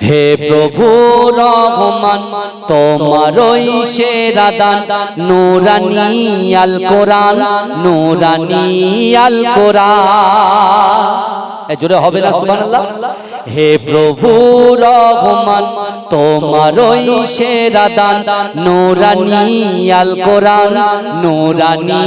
হে প্রভু রহমান তোমারই সেরা দান নূরানী আল কোরআন নূরানী আল কোরআন জোরে হবে না সুবহানাল্লাহ। হে প্রভু রহমান তোমারই সেরা দান নূরানী আল কোরআন নূরানী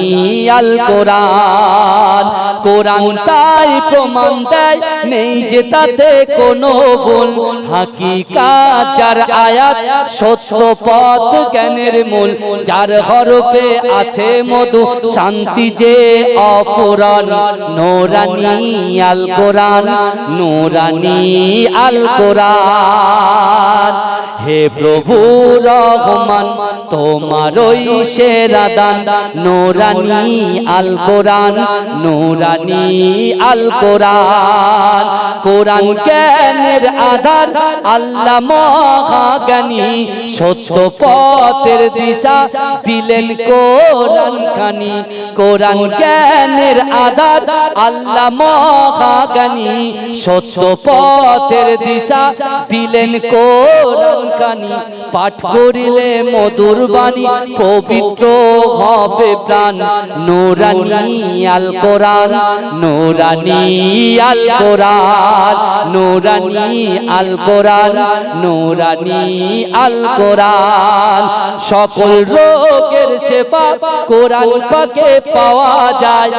আল কোরআন। কোরআন তাই প্রমাণ দেয় নেই যে তাতে কোনো ভুল, হাকিকাত যার আয়াত সত্য পথ জ্ঞানের মূল, যার হরফে আছে মধু শান্তি যে অপূরণ নূরানী আল কোরআন নূরানী আল কোরআন। হে প্রভু রহমান তোমারই সেরা দান নূরানী আল কোরআন নূরানী আল কোরআন। কোরআন জ্ঞানের আধার আল্লাহ মহাজ্ঞানী, সত্য পথের দিশা দিলেন কোরআন খানি। কোরআন জ্ঞানের আধার আল্লাহ মহাজ্ঞানী, সত্য পথের দিশা দিলেন কোরআন খানি। পাঠ করিলে মধুর বাণী পবিত্র হবে প্রাণ নূরানী আল কোরআন নূরানী আল কোরআন নূরানী আল কোরআন নূরানী আল কোরআন। সকল রোগের সেবা কোরআন পাকে পাওয়া যায়,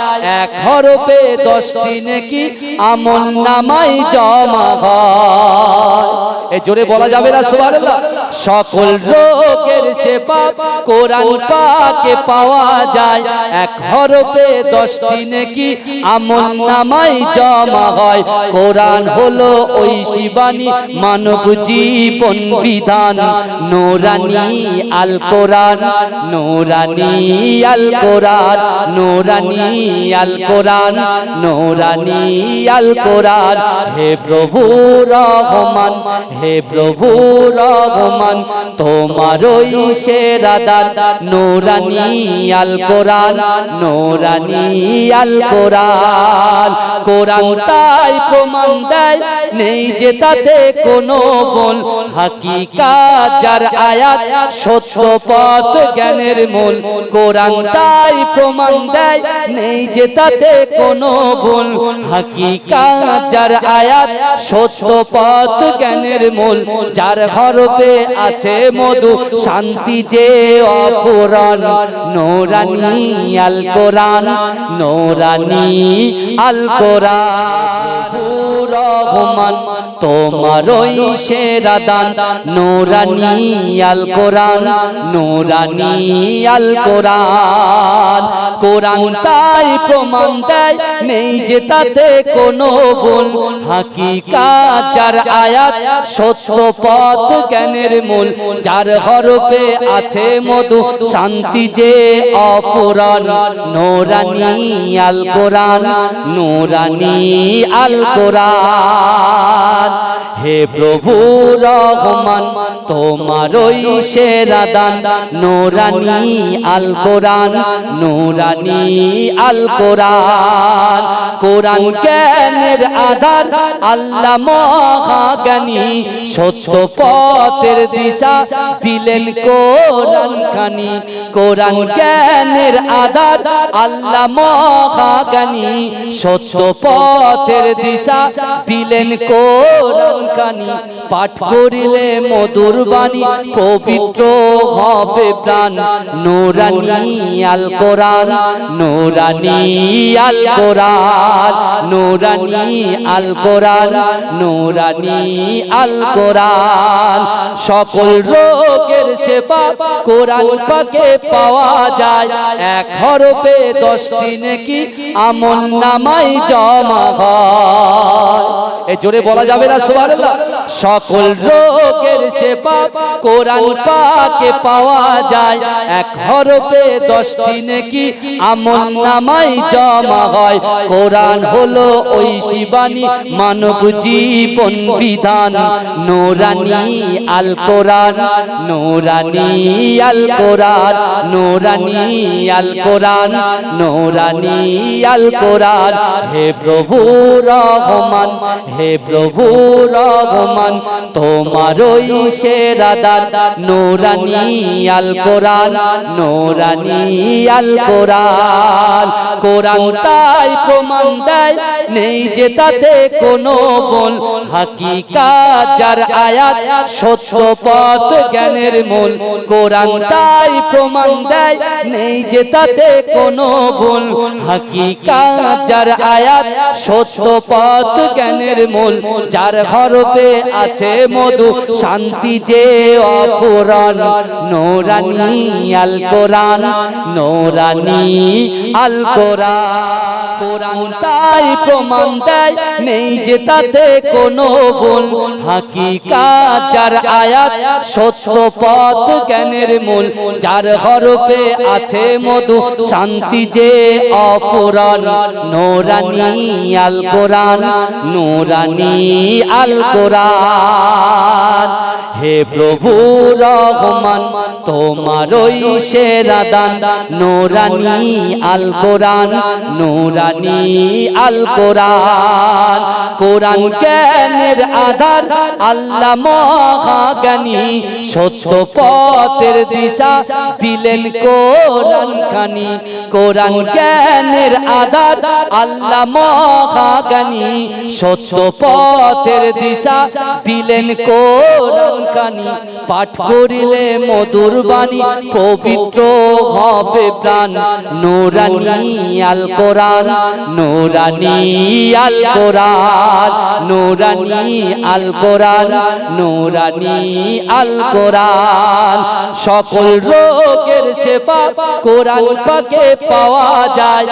এক হরফে 10টি নেকি আমল নামায় জমা হয়। এ জোরে বলা যাবে না সুবহানাল্লাহ। সকল রোগের সেবা কোরআন পাকে পাওয়া যায়, এক হরফে 10টি নেকি আমল নামায় জমা হয়। কোরআন হলো ওই শিবানী মানব জীবন বিধান নূরানী আল কোরআন নূরানী আল কোরআন নূরানী আল কোরআন নূরানী আল কোরআন। হে প্রভু রহমান হে প্রভু রহমান তোমারই সেরা দান নূরানী আল কোরআন নূরানী আল কোরআন। কোরআন তাই প্রমাণ দেয় নেই যে তাতে কোনো ভুল, হাকিকাত যার আয়াত সত্য পথ জ্ঞানের মূল। কোরআন তাই প্রমাণ দেয় নেই যে তাতে কোনো ভুল, হাকিকাত যার আয়াত সত্য পথ জ্ঞানের মূল, যার হরফে আছে মধু শান্তি যে অপূরণ নূরানী আল কোরআন নূরানী আল কোরআন। রহমান তোমারই সেরা দান নূরানী আল কোরআন নূরানী আল কোরআন। কোরআন তাই প্রমাণ দেয় নেই যে তাতে কোনো ভুল, হাকিকাত যার আয়াত সত্য পথ জ্ঞানের মূল, যার হরফে আছে মধু শান্তি যে অপূরণ নূরানী আল কোরআন নূরানী আল কোরআন। হে প্রভু রহমান তোমারই সেরা দান নূরানী আল কোরআন নূরানী আল কোরআন। কোরআন জ্ঞানের আধার আল্লাহ মহাজ্ঞানী, সত্য পথের দিশা দিলেন কোরআন খানি। কোরআন জ্ঞানের আধার আল্লাহ মহাজ্ঞানী, সত্য পথের দিশা দিলেন কোরআন খানি। পাঠ করিলে মধুর বাণী পবিত্র হবে প্রাণ নূরানী আল কোরআন নূরানী আল কোরআন নূরানী আল কোরআন নূরানী আল কোরআন। সকল রোগের সেবা কোরআন পাকে পাওয়া যায়, এক হরফে 10টি নেকি আমল নামায় জমা হয়। এ জোরে বলা যাবে না সুবহানাল্লাহ। সকল রোগের সেবা কোরআন পাকে পাওয়া যায়, এক হরফে 10টি নেকি আমল নামায় জমা হয়। কোরআন হলো ওই শিবানী মানব জীবন বিধান নূরানী আল কোরআন নূরানী আল কোরআন নূরানী আল কোরআন, নূরানী আল কোরআন। হে প্রভু রহমান, হে প্রভু রহমান, তোমারই সেরা দান, নূরানী আল কোরআন, নূরানী আল কোরআন। কোরআন তাই প্রমাণ দেয়, নেই যে তাতে কোনো ভুল, হাকিকাত যার আয়াত, সত্য পথ জ্ঞানের মূল। কোরআন তাই প্রমাণ দেয়, নেই যে তাতে কোনো ভুল, হাকিকাত যার আয়াত, সত্য পথ জ্ঞানের মূল। যার হরফে আছে মধু, শান্তি যে অপূরণ, নূরানী আল কোরআন, নূরানী আল কোরআন। কোরআন তাই প্রমাণ দেয়, নেই যে তাতে কোনো ভুল, হাকিকাত যার আয়াত, সত্য পথ জ্ঞানের মূল। যার হরফে আছে মধু, শান্তি যে অপূরণ, নূরানী আল কোরআন, নূরানী আল কোরআন। হে প্রভু রহমান, তোমারই সেরা দান, নূরানী আল কোরআন, নূরানী আল কোরআন। কোরআন জ্ঞানের আধার, আল্লাহ মহাজ্ঞানী, সত্য পথের দিশা দিলেন কোরআন খানি। কোরআন জ্ঞানের আধার, আল্লাহ মহাজ্ঞানী, সত্য পথের দিশা দিলেন কোরআন খানি। পাঠ করিলে মধুর বাণী, পবিত্র হবে প্রাণ, নূরানী আল কোরআন, নূরানী আল কোরআন, নূরানী আল কোরআন, নূরানী আল কোরআন। সকল রোগের সেবা কোরআন পাকে পাওয়া যায়,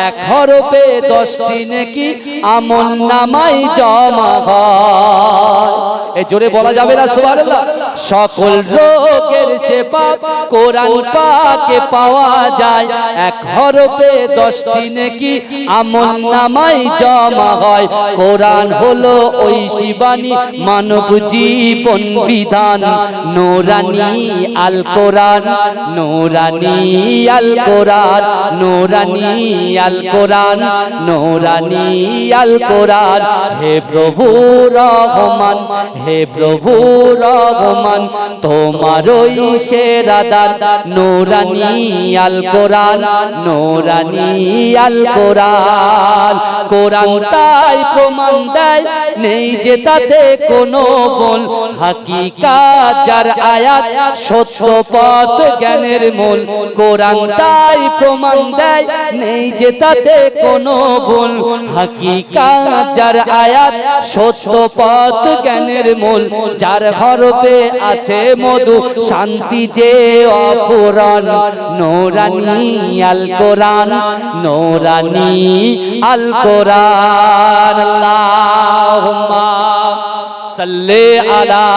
এক হরফে 10টি নেকি আমল নামায় জমা হয়। এ জোরে বলা যাবে না সুবহানাল্লাহ? সকল রোগের সেবা কোরআন পাকে পাওয়া যায়, এক হরফে 10টি নেকি আমল নামায় জমা হয়। কোরআন হলো ওই শিবানী, মানব জীবন বিধান, নূরানী আল কোরআন, নূরানী আল কোরআন, নূরানী আল কোরআন, নূরানী আল কোরআন। হে প্রভু রহমান, হে প্রভু রহমান, তোমারই সেরা দান, নূরানী আল কোরআন, নূরানী আল কোরআন। কোরআন তাই প্রমাণ দেয়, নেই যে তাতে কোনো ভুল, হাকিকাত যার আয়াত, সত্য পথ জ্ঞানের মূল। কোরআন তাই প্রমাণ দেয়, নেই যে তাতে কোনো ভুল, হাকিকাত যার আয়াত, সত্য পথ জ্ঞানের মূল। যার হরফে আছে মধু, শান্তি যে অপূরণ, নূরানী আল কোরআন, নূরানী আল কোরআন। আল্লাহুম্মা সাল্লি আলা